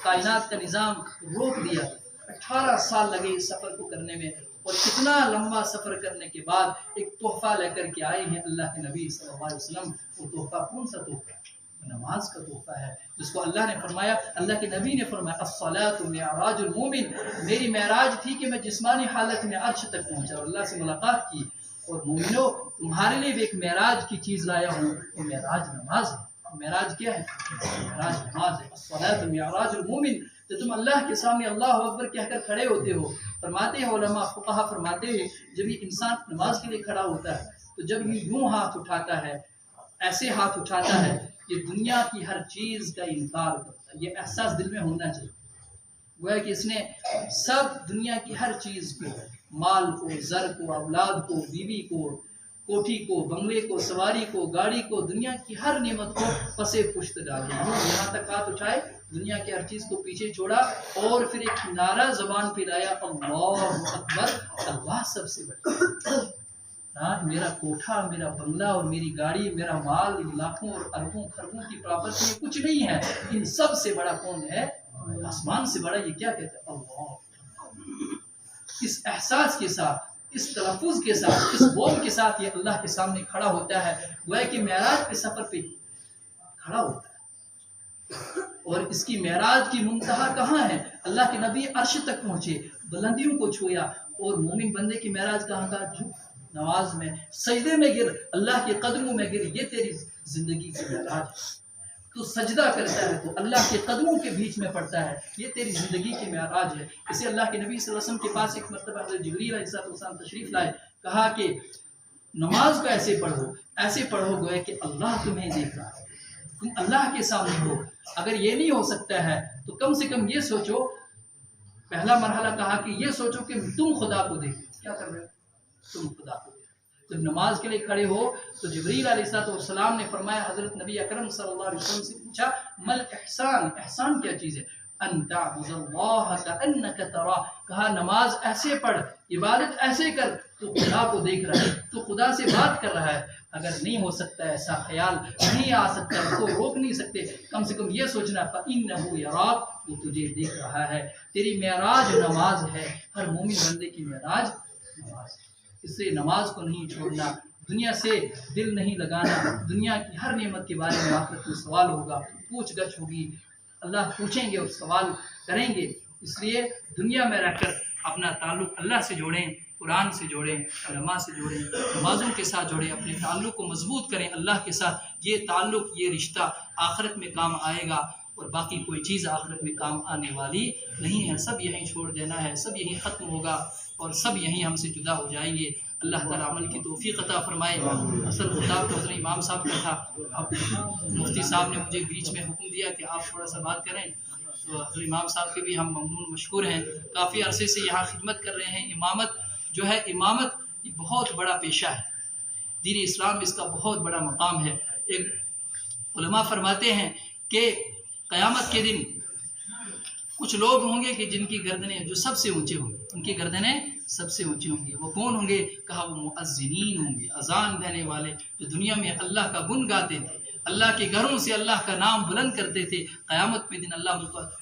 کائنات کا نظام روک دیا۔ 18 سال لگے اس سفر کو کرنے میں، اور اتنا لمبا سفر کرنے کے بعد ایک تحفہ لے کر کے آئے ہیں اللہ کے نبی صلی اللہ علیہ وسلم۔ وہ تحفہ کون سا تحفہ؟ نماز کا تحفہ ہے، جس کو اللہ نے فرمایا، اللہ کے نبی نے فرمایا الصلاۃ معراج المومن، میری معراج تھی کہ میں جسمانی حالت میں عرش تک پہنچا اور اللہ سے ملاقات کی، اور مومنو تمہارے لیے بھی ایک معراج کی چیز لایا ہوں، وہ معراج نماز ہے۔ معراج کیا ہے؟ معراج نماز ہے۔ الصلاۃ معراج المومن، جب تم اللہ کے سامنے اللہ اکبر کہہ کر کھڑے ہوتے ہو، فرماتے ہیں علماء فقہا فرماتے ہیں، جب یہ انسان نماز کے لیے کھڑا ہوتا ہے تو جب یہ یوں ہاتھ اٹھاتا ہے، ایسے ہاتھ اٹھاتا ہے، یہ دنیا کی ہر چیز کا انکار کرتا ہے۔ یہ احساس دل میں ہونا چاہیے، گویا کہ اس نے سب دنیا کی ہر چیز کو، مال کو، زر کو، اولاد کو، بیوی کو، کوٹھی کو، بنگلے کو، سواری کو، گاڑی کو، دنیا کی ہر نعمت کو پسے پشت ڈالا، یہاں تک ہاتھ اٹھائے، دنیا کی ہر چیز کو پیچھے چھوڑا، اور پھر ایک نعرہ زبان پہ لایا، اللہ اکبر، اللہ سب سے بڑا۔ میرا کوٹھا، میرا بنگلہ اور میری گاڑی، میرا مال، لاکھوں اور اربوں خربوں کی پراپرٹی، یہ کچھ نہیں ہے، ان سب سے بڑا کون ہے؟ آسمان سے بڑا۔ یہ کیا کہتا ہے؟ اللہ۔ اس احساس کے ساتھ، اس تلفظ کے ساتھ، اس بول کے ساتھ یہ اللہ کے سامنے کھڑا ہوتا ہے، گویا کہ معراج کے سفر پہ کھڑا ہوتا ہے۔ اور اس کی معراج کی منتہا کہاں ہے؟ اللہ کے نبی عرش تک پہنچے، بلندیوں کو چھویا، اور مومن بندے کی معراج کہاں کا؟ نماز میں، سجدے میں گر، اللہ کے قدموں میں گر۔ یہ تیری زندگی کی معراج ہے۔ تو سجدہ کرتا ہے تو اللہ کے قدموں کے بیچ میں پڑتا ہے، یہ تیری زندگی کی معراج ہے۔ اسے اللہ کے نبی صلی اللہ علیہ وسلم کے پاس ایک مرتبہ حضرت جبریل علیہ السلام تشریف لائے، کہا کہ نماز کو ایسے پڑھو گویا کہ اللہ تمہیں دیکھ رہا ہے، تم اللہ کے سامنے ہو۔ اگر یہ نہیں ہو سکتا ہے تو کم سے کم یہ سوچو، پہلا مرحلہ کہا کہ یہ سوچو کہ تم خدا کو دیکھو، کیا کر رہے ہو؟ تم خدا کو دیکھو۔ جب نماز کے لیے کھڑے ہو تو جبریل علیہ السلام نے فرمایا، حضرت نبی اکرم صلی اللہ علیہ وسلم سے پوچھا، مل احسان، احسان کیا چیز ہے؟ ان تعبد اللہ کانک تراہ، کہا نماز ایسے پڑھ، عبادت ایسے کر، تو خدا کو دیکھ رہا ہے، تو خدا سے بات کر رہا ہے۔ اگر نہیں ہو سکتا ہے ایسا خیال، نہیں آ سکتا ہے، تو روک نہیں سکتے، کم سے کم یہ سوچنا فَإِنَّهُ يَرَاكَ، وہ تجھے دیکھ رہا ہے۔ تیری معراج نماز ہے، ہر مومن بندے کی معراج نماز ہے۔ اس سے نماز کو نہیں چھوڑنا، دنیا سے دل نہیں لگانا، دنیا کی ہر نعمت کے بارے میں آخرت میں سوال ہوگا، پوچھ گچھ ہوگی، اللہ پوچھیں گے اور سوال کریں گے۔ اس لیے دنیا میں رہ کر اپنا تعلق اللہ سے جوڑیں، قرآن سے جوڑیں، علماء سے جوڑیں، نمازوں کے ساتھ جوڑیں، اپنے تعلق کو مضبوط کریں اللہ کے ساتھ۔ یہ تعلق، یہ رشتہ آخرت میں کام آئے گا، اور باقی کوئی چیز آخرت میں کام آنے والی نہیں ہے۔ سب یہیں چھوڑ دینا ہے، سب یہیں ختم ہوگا، اور سب یہیں ہم سے جدا ہو جائیں گے۔ اللہ تعالیٰ عمل کی توفیق عطا فرمائے۔ اصل خطاب تو حضرت امام صاحب کا تھا، اب مفتی صاحب نے مجھے بیچ میں حکم دیا کہ آپ تھوڑا سا بات کریں، تو حضرت امام صاحب کے بھی ہم ممنون مشکور ہیں، کافی عرصے سے یہاں خدمت کر رہے ہیں۔ امامت جو ہے، امامت یہ بہت بڑا پیشہ ہے، دین اسلام میں اس کا بہت بڑا مقام ہے۔ ایک علماء فرماتے ہیں کہ قیامت کے دن کچھ لوگ ہوں گے کہ جن کی گردنیں جو سب سے اونچے ہوں گے، ان کی گردنیں سب سے اونچی ہوں گی۔ وہ کون ہوں گے؟ کہا وہ مؤذنین ہوں گے، اذان دینے والے، جو دنیا میں اللہ کا گن گاتے تھے، اللہ کے گھروں سے اللہ کا نام بلند کرتے تھے۔ قیامت میں دن اللہ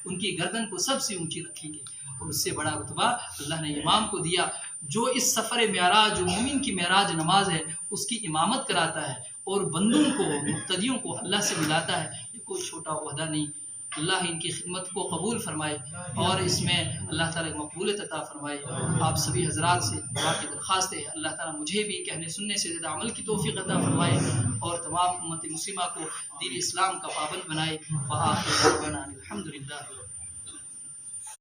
ان کی گردن کو سب سے اونچی رکھیں گے، اور اس سے بڑا رتبہ اللہ نے امام کو دیا، جو اس سفر معراج، جو مومن کی معراج نماز ہے، اس کی امامت کراتا ہے، اور بندوں کو، مقتدیوں کو اللہ سے ملاتا ہے۔ یہ کوئی چھوٹا عہدہ نہیں۔ اللہ ان کی خدمت کو قبول فرمائے، اور اس میں اللہ تعالیٰ مقبولیت عطا فرمائے۔ آپ سبھی حضرات سے دعا کی درخواست ہے، اللہ تعالیٰ مجھے بھی کہنے سننے سے زیادہ عمل کی توفیق عطا فرمائے، اور تمام امت مسلمہ کو دین اسلام کا پابند بنائے۔ وآخر دعوانا الحمدللہ۔